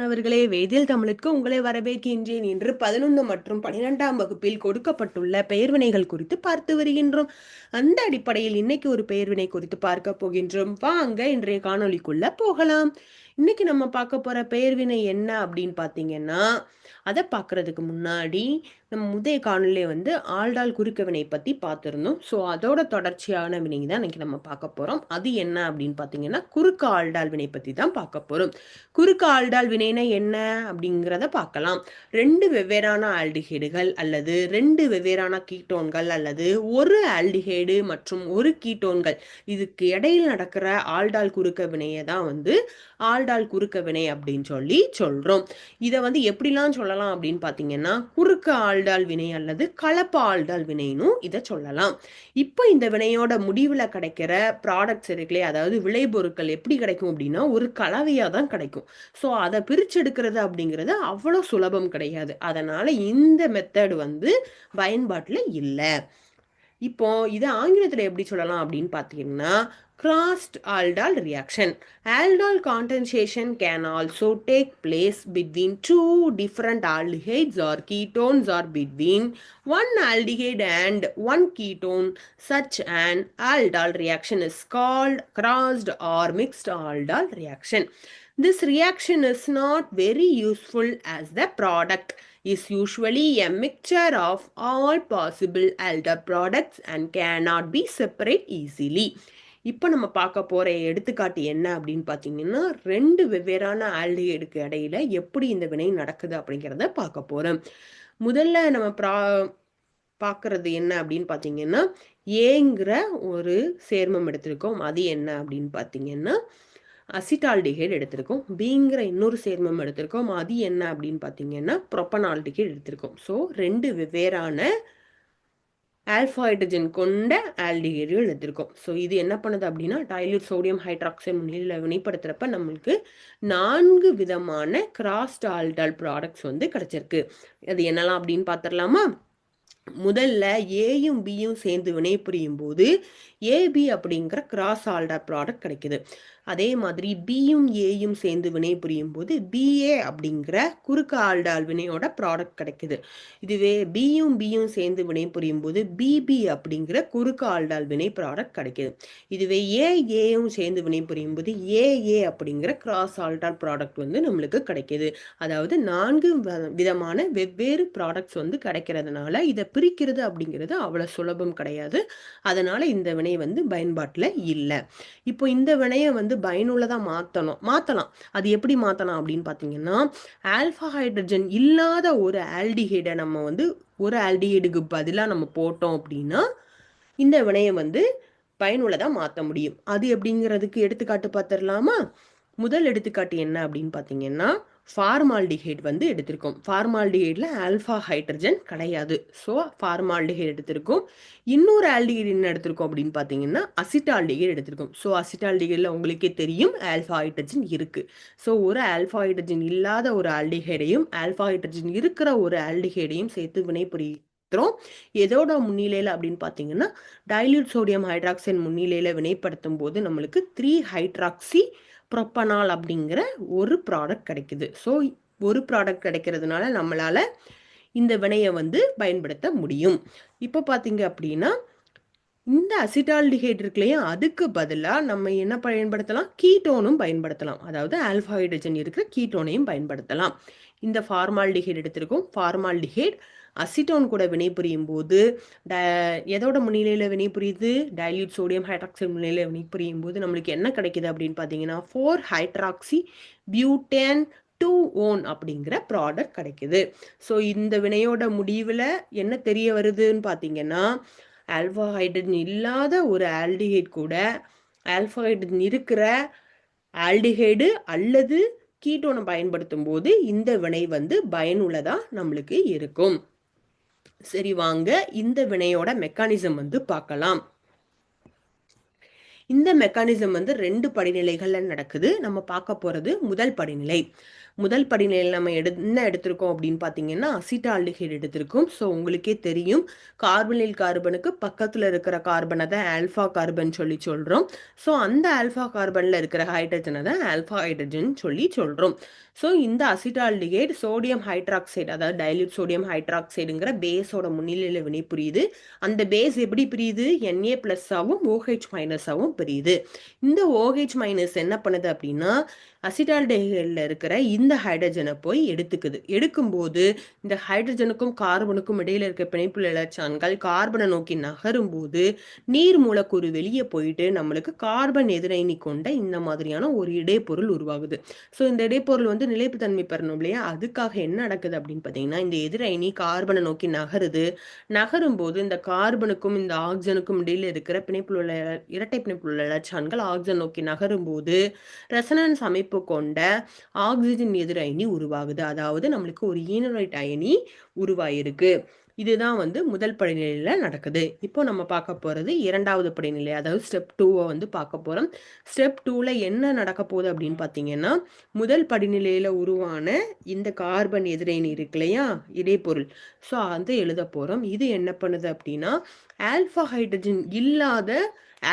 மாணவர்களே, வேதியியல் தமிழுக்கு உங்களை வரவேற்கின்றேன். இன்று 11 மற்றும் 12ஆம் வகுப்பில் கொடுக்கப்பட்டுள்ள பெயர்வினைகள் குறித்து பார்த்து வருகின்றோம். அந்த அடிப்படையில் இன்னைக்கு ஒரு பெயர்வினை குறித்து பார்க்க போகின்றோம். வாங்க இன்றைய காணொளிக்குள்ள போகலாம். இன்னைக்கு நம்ம பார்க்க போற பெயர்வினை என்ன அப்படின்னு பார்த்தீங்கன்னா, அதை பார்க்கறதுக்கு முன்னாடி நம்ம முந்தைய காணொளியில ஆழ்டால் குறுக்க வினை பத்தி பார்த்திருந்தோம். ஸோ அதோட தொடர்ச்சியான வினை தான் இன்னைக்கு நம்ம பார்க்க போறோம். அது என்ன அப்படின்னு பார்த்தீங்கன்னா, குறுக்கு ஆழ்டால் வினை பத்தி தான் பார்க்க போறோம். குறுக்கு ஆல்டால் வினைனா என்ன அப்படிங்கிறத பார்க்கலாம். 2 வெவ்வேறான ஆல்டிஹைடுகள் அல்லது 2 வெவ்வேறான கீட்டோன்கள் அல்லது ஒரு ஆல்டிஹைடு மற்றும் ஒரு கீட்டோன்கள் இதுக்கு இடையில் நடக்கிற ஆல்டால் குறுக்க வினையை தான் ஆல்டால் குறுக்க வினை அப்படின்னு சொல்றோம். இதை எப்படிலாம் சொல்லலாம் அப்படின்னு பார்த்தீங்கன்னா, குறுக்கு ஆல்டால் வினை அல்லது கலப்பு ஆல்டால் வினைன்னு இதை சொல்லலாம். இப்போ இந்த வினையோட முடிவில் கிடைக்கிற ப்ராடக்ட்ஸ் இருக்குல்லே, அதாவது விளைபொருட்கள் எப்படி கிடைக்கும் அப்படின்னா ஒரு கலவையாக தான் கிடைக்கும். ஸோ அதை பிரிச்செடுக்கிறது அப்படிங்கிறது அவ்வளோ சுலபம் கிடையாது. அதனால இந்த மெத்தட் பயன்பாட்டில் இல்லை. இப்போ இதை ஆங்கிலத்தில் எப்படி சொல்லலாம் அப்படின்னு பார்த்தீங்கன்னா, crossed aldol reaction. Aldol condensation can also take place between two different aldehydes or ketones or between one aldehyde and one ketone. Such an aldol reaction is called crossed or mixed aldol reaction. This reaction is not very useful as the product is usually a mixture of all possible aldol products and cannot be separated easily. இப்போ நம்ம பார்க்க போகிற எடுத்துக்காட்டு என்ன அப்படின்னு பார்த்தீங்கன்னா, 2 வெவ்வேறான ஆல்டிஹைடுக்கு இடையில எப்படி இந்த வினை நடக்குது அப்படிங்கிறத பார்க்க போகிறோம். முதல்ல நம்ம பார்க்கறது என்ன அப்படின்னு பார்த்தீங்கன்னா, ஏங்கிற ஒரு சேர்மம் எடுத்திருக்கோம். அது என்ன அப்படின்னு பார்த்தீங்கன்னா அசிட்டால்டிஹைடு எடுத்திருக்கோம். பிங்கிற இன்னொரு சேர்மம் எடுத்திருக்கோம். அது என்ன அப்படின்னு பார்த்தீங்கன்னா ப்ரொப்பனால்டிஹைடு எடுத்திருக்கோம். ஸோ 2 வெவ்வேறான ஆல்ஃபா ஹைட்ரஜன் கொண்ட ஆல்டிஹைடுகள் எடுத்திருக்கோம். ஸோ இது என்ன பண்ணுது அப்படின்னா, டைல்யூட் சோடியம் ஹைட்ராக்சைடு முன்னிலையில் வினைப்படுத்துறப்ப நம்மளுக்கு 4 விதமான கிராஸ்ட் ஆல்டால் ப்ராடக்ட்ஸ் கிடைச்சிருக்கு. அது என்னலாம் அப்படின்னு பார்த்துடலாமா? முதல்ல ஏயும் பியும் சேர்ந்து வினைபுரியும் போது ஏபி அப்படிங்கிற கிராஸ் ஆல்டால் ப்ராடக்ட் கிடைக்குது. அதே மாதிரி பியும் ஏயும் சேர்ந்து வினைபுரியும் போது பிஏ அப்படிங்கிற குறுக்கு ஆல்டால் வினையோட ப்ராடக்ட் கிடைக்குது. இதுவே பியும் சேர்ந்து வினைபுரியும் போது பிபி அப்படிங்கிற குறுக்கு ஆல்டால் வினை ப்ராடக்ட் கிடைக்குது. இதுவே ஏயும் சேர்ந்து வினைபுரியும் போது ஏஏ அப்படிங்கிற கிராஸ் ஆல்டால் ப்ராடக்ட் நம்மளுக்கு கிடைக்குது. அதாவது 4 விதமான வெவ்வேறு ப்ராடக்ட்ஸ் கிடைக்கிறதுனால இதை பிரிக்கிறது அப்படிங்கிறது அவ்வளோ சுலபம் கிடையாது. அதனால இந்த வினை பயன்பாட்டில் இல்லை. இப்போ இந்த வினையை பயனுள்ளதா மாத்தலாம். அது எப்படி மாத்தலாம் அப்படின்னு பார்த்தீங்கன்னா, ஆல்ஃபா ஹைட்ரஜன் இல்லாத ஒரு ஆல்டிஹைடை நம்ம ஒரு ஆல்டிஹைடுக்கு பதிலாக நம்ம போட்டோம் அப்படின்னா இந்த வினையை பயனுள்ளதா மாற்ற முடியும். அது எப்படிங்கிறதுக்கு எடுத்துக்காட்டு பார்த்துடலாமா? முதல் எடுத்துக்காட்டு என்ன அப்படின்னு பார்த்தீங்கன்னா, ஃபார்மால்டிஹைடு எடுத்திருக்கோம். ஃபார்மால்டிஹைடில் ஆல்ஃபா ஹைட்ரஜன் கிடையாது. ஸோ ஃபார்மால்டிஹைடு எடுத்திருக்கோம். இன்னொரு ஆல்டிஹைடு என்ன எடுத்திருக்கோம் அப்படின்னு பார்த்தீங்கன்னா அசிட்டால்டிஹைடு எடுத்திருக்கோம். ஸோ அசிட்டால்டிஹைடில் உங்களுக்கே தெரியும் ஆல்ஃபா ஹைட்ரஜன் இருக்குது. ஸோ ஒரு ஆல்ஃபா ஹைட்ரஜன் இல்லாத ஒரு ஆல்டிஹைடையும் ஆல்ஃபா ஹைட்ரஜன் இருக்கிற ஒரு ஆல்டிஹைடையும் சேர்த்து வினைபுரியும். எதோட முன்னிலையில் அப்படின்னு பார்த்தீங்கன்னா, டைல்யூட் சோடியம் ஹைட்ராக்சைடு முன்னிலையில் வினைப்படுத்தும் போது நம்மளுக்கு 3 ஹைட்ராக்சி ப்ரொப்பனால் அப்படிங்கிற ஒரு ப்ராடக்ட் கிடைக்குது. ஸோ ஒரு ப்ராடக்ட் கிடைக்கிறதுனால நம்மளால இந்த வினையை பயன்படுத்த முடியும். இப்போ பார்த்தீங்க அப்படின்னா, இந்த அசிட்டால்டிஹைடு இருக்குல்லையா, அதுக்கு பதிலாக நம்ம என்ன பயன்படுத்தலாம்? கீட்டோனும் பயன்படுத்தலாம். அதாவது ஆல்ஃபா ஹைட்ரஜன் இருக்கிற கீட்டோனையும் பயன்படுத்தலாம். இந்த ஃபார்மால்டிஹைடு எடுத்திருக்கோம். ஃபார்மால்டிஹைடு அசிட்டோன் கூட வினைபுரியும் போது எதோட முன்னிலையில் வினைபுரியுது? டைல்யூட் சோடியம் ஹைட்ராக்சைடு முன்னிலையில் வினைபுரியும் போது நம்மளுக்கு என்ன கிடைக்குது அப்படின்னு பார்த்தீங்கன்னா 4 ஹைட்ராக்சி பியூட்டேன் 2 ஓன் அப்படிங்கிற ப்ராடக்ட் கிடைக்குது. ஸோ இந்த வினையோட முடிவில் என்ன தெரிய வருதுன்னு பார்த்தீங்கன்னா, ஆல்ஃபா ஹைட்ரஜன் இல்லாத ஒரு ஆல்டிஹைடு கூட ஆல்ஃபா ஹைட்ரஜன் இருக்கிற ஆல்டிஹைடு அல்லது கீட்டோனை பயன்படுத்தும் போது இந்த வினை பயனுள்ளதா நம்மளுக்கு இருக்கும். சரி, வாங்க இந்த வினையோட மெக்கானிசம் பார்க்கலாம். இந்த மெக்கானிசம் 2 படிநிலைகள்ல நடக்குது. நம்ம பார்க்க போறது முதல் படிநிலை. முதல் படிநிலையில் நம்ம என்ன எடுத்திருக்கோம் அப்படின்னு பார்த்தீங்கன்னா அசிட்டால்டிஹைடு எடுத்திருக்கோம். ஸோ உங்களுக்கே தெரியும், கார்பனில் கார்பனுக்கு பக்கத்தில் இருக்கிற கார்பனை தான் ஆல்ஃபா கார்பன் சொல்லி சொல்கிறோம். ஸோ அந்த ஆல்ஃபா கார்பனில் இருக்கிற ஹைட்ரஜனை தான் ஆல்ஃபா ஹைட்ரஜன் சொல்லி சொல்கிறோம். ஸோ இந்த அசிட்டால்டிஹைடு சோடியம் ஹைட்ராக்சைடு, அதாவது டைல்யூட் சோடியம் ஹைட்ராக்சைடுங்கிற பேஸோட முன்னிலையில் வினை புரியுது. அந்த பேஸ் எப்படி பிரியுது? Na ப்ளஸ்ஸாகவும் OH மைனஸாகவும் பிரியுது. இந்த OH மைனஸ் என்ன பண்ணுது அப்படின்னா அசிட்டால்டிஹைடில் இருக்கிற இந்த ஹைட்ரஜனை போய் எடுத்துக்குது. எடுக்கும்போது இந்த ஹைட்ரஜனுக்கும் கார்பனுக்கும் இடையில இருக்க பிணைப்புள்ள எலக்ட்ரான்கள் கார்பனை நோக்கி நகரும் போது நீர் மூலக்கூறு வெளியே போயிட்டு நம்மளுக்கு கார்பன் எதிரணி கொண்ட இந்த மாதிரியான ஒரு இடைப்பொருள் உருவாகுது. ஸோ இந்த இடைப்பொருள் வந்து நிலைப்புத்தன்மை பெறணும் இல்லையா? அதுக்காக என்ன நடக்குது அப்படின்னு பார்த்தீங்கன்னா, இந்த எதிரணி கார்பனை நோக்கி நகருது. நகரும் போது இந்த கார்பனுக்கும் இந்த ஆக்சிஜனுக்கும் இடையில இருக்கிற பிணைப்புள்ள இரட்டை பிணைப்புள்ள எலக்ட்ரான்கள் ஆக்சிஜன் நோக்கி நகரும் போது ரெசனன்ஸ் அமைப்பு கொண்ட ஆக்சிஜன் எதிர் அயனி உருவாகுது. அதாவது நம்மளுக்கு ஒரு ஈனரைட் அயனி உருவாயிருக்கு. இதுதான் வந்து முதல் படிநிலையில நடக்குது. இப்போ நம்ம பார்க்க போறது இரண்டாவது படிநிலை, அதாவது ஸ்டெப் 2 வந்து பார்க்க போறோம். ஸ்டெப் 2ல என்ன நடக்க போகுது அப்படின்னு பார்த்தீங்கன்னா, முதல் படிநிலையில உருவான இந்த கார்பன் எதிரணி இருக்கு இல்லையா, இடைப்பொருள், ஸோ அதை எழுத போறோம். இது என்ன பண்ணுது அப்படின்னா ஆல்ஃபா ஹைட்ரஜன் இல்லாத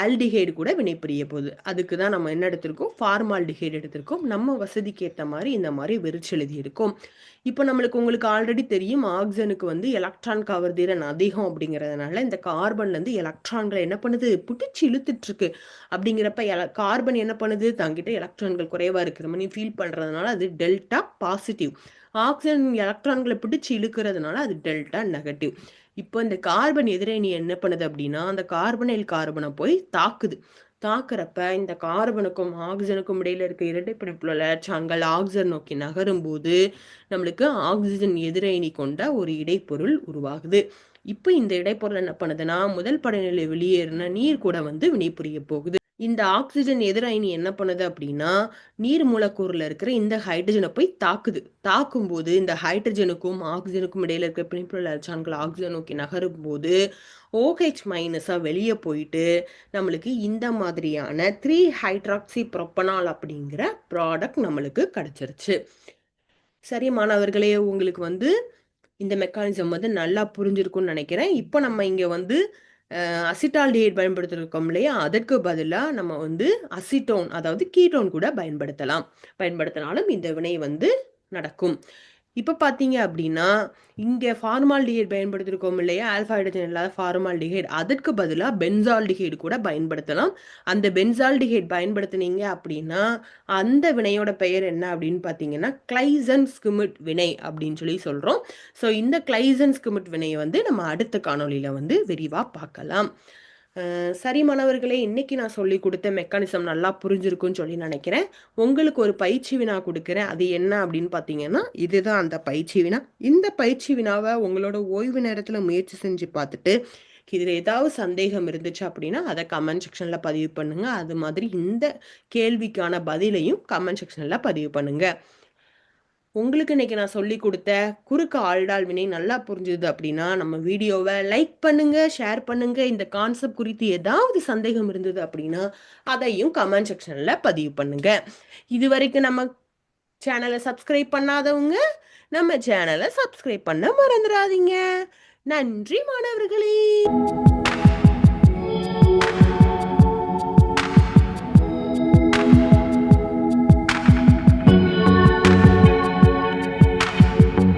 ஆல்டிஹைடு கூட வினைபுரிய போகுது. அதுக்கு தான் நம்ம என்ன எடுத்திருக்கோம்? ஃபார்மால்டிஹைடு எடுத்திருக்கோம். நம்ம வசதிக்கு ஏற்ற மாதிரி இந்த மாதிரி விரிச்சு எழுதியிருக்கோம். இப்போ உங்களுக்கு ஆல்ரெடி தெரியும், ஆக்சிஜனுக்கு வந்து எலக்ட்ரான் கவர் திறன் அதிகம் அப்படிங்கிறதுனால இந்த கார்பன்லேருந்து எலக்ட்ரான்களை என்ன பண்ணுது? பிடிச்சி இழுத்துட்டு இருக்கு. அப்படிங்கிறப்ப கார்பன் என்ன பண்ணுது? தங்கிட்ட எலக்ட்ரான்கள் குறைவாக இருக்கிற மாதிரி ஃபீல் பண்ணுறதுனால அது டெல்டா பாசிட்டிவ். ஆக்சிஜன் எலக்ட்ரான்களை பிடிச்சி இழுக்கிறதுனால அது டெல்டா நெகட்டிவ். இப்போ இந்த கார்பன் எதிரணி என்ன பண்ணுது அப்படின்னா அந்த கார்பனைல் கார்பனை போய் தாக்குது. தாக்குறப்ப இந்த கார்பனுக்கும் ஆக்சிஜனுக்கும் இடையில இருக்க இரட்டை பிணைப்புள்ள எலக்ட்ரான்கள் ஆக்சிஜன் நோக்கி நகரும் போது நம்மளுக்கு ஆக்சிஜன் எதிரணி கொண்ட ஒரு இடைப்பொருள் உருவாகுது. இப்போ இந்த இடைப்பொருள் என்ன பண்ணுதுன்னா முதல் படிநிலை வெளியேறின நீர் கூட வந்து வினைபுரிய போகுது. இந்த ஆக்சிஜன் எதிரணி என்ன பண்ணுது அப்படின்னா நீர் மூலக்கூறுல இருக்கிற இந்த ஹைட்ரஜனை போய் தாக்குது. தாக்கும்போது இந்த ஹைட்ரஜனுக்கும் ஆக்சிஜனுக்கும் இடையில இருக்கிற பிணைப்புள்ள எலக்ட்ரான்கள் ஆக்சிஜன் நோக்கி நகரும் போது OH மைனஸா வெளியே போயிட்டு நம்மளுக்கு இந்த மாதிரியான 3 ஹைட்ராக்சி புரோப்பனால் அப்படிங்கிற ப்ராடக்ட் நம்மளுக்கு கிடைச்சிருச்சு. சரி மாணவர்களே, உங்களுக்கு வந்து இந்த மெக்கானிசம் வந்து நல்லா புரிஞ்சிருக்கும்னு நினைக்கிறேன். இப்போ நம்ம இங்கே வந்து அசிட்டால்டிஹைட் பயன்படுத்திருக்கோம் இல்லையா, அதற்கு பதிலாக நம்ம வந்து அசிட்டோன், அதாவது கீட்டோன் கூட பயன்படுத்தினாலும் இந்த வினை வந்து நடக்கும். இப்போ பார்த்தீங்க அப்படின்னா இங்கே ஃபார்மால்டிஹைட் பயன்படுத்திருக்கோம் இல்லையா, ஆல்ஃபா ஹைட்ரஜன் இல்லாத ஃபார்மால்டிஹைட், அதற்கு பதிலாக பென்சால்டிஹைடு கூட பயன்படுத்தலாம். அந்த பென்சால்டிஹைட் பயன்படுத்தினீங்க அப்படின்னா அந்த வினையோட பெயர் என்ன அப்படின்னு பார்த்தீங்கன்னா கிளைசன் ஸ்கிமிட் வினை அப்படின்னு சொல்லி சொல்கிறோம். ஸோ இந்த கிளைசன் ஸ்கிமிட் வினையை வந்து நம்ம அடுத்த காணொலியில் வந்து விரிவாக பார்க்கலாம். சரி மாணவர்களே, இன்னைக்கு நான் சொல்லி கொடுத்த மெக்கானிசம் நல்லா புரிஞ்சிருக்குன்னு சொல்லி நினைக்கிறேன். உங்களுக்கு ஒரு பயிற்சி வினா கொடுக்குறேன். அது என்ன அப்படின்னு பார்த்தீங்கன்னா இதுதான் அந்த பயிற்சி வினா. இந்த பயிற்சி வினாவை உங்களோட ஓய்வு நேரத்தில் முயற்சி செஞ்சு பார்த்துட்டு இதில் ஏதாவது சந்தேகம் இருந்துச்சு அப்படின்னா அதை கமெண்ட் செக்ஷனில் பதிவு பண்ணுங்க. அது மாதிரி இந்த கேள்விக்கான பதிலையும் கமெண்ட் செக்ஷனில் பதிவு பண்ணுங்க. உங்களுக்கு இன்னைக்கு நான் சொல்லி கொடுத்த குறுக்கு ஆழ்டால் வினை நல்லா புரிஞ்சுது அப்படின்னா நம்ம வீடியோவை லைக் பண்ணுங்க, ஷேர் பண்ணுங்க. இந்த கான்செப்ட் குறித்து ஏதாவது சந்தேகம் இருந்தது அப்படின்னா அதையும் கமெண்ட் செக்ஷன்ல பதிவு பண்ணுங்க. இது வரைக்கும் நம்ம சேனலை சப்ஸ்கிரைப் பண்ணாதவங்க நம்ம சேனலை சப்ஸ்கிரைப் பண்ண மறந்துடாதீங்க. நன்றி மாணவர்களே.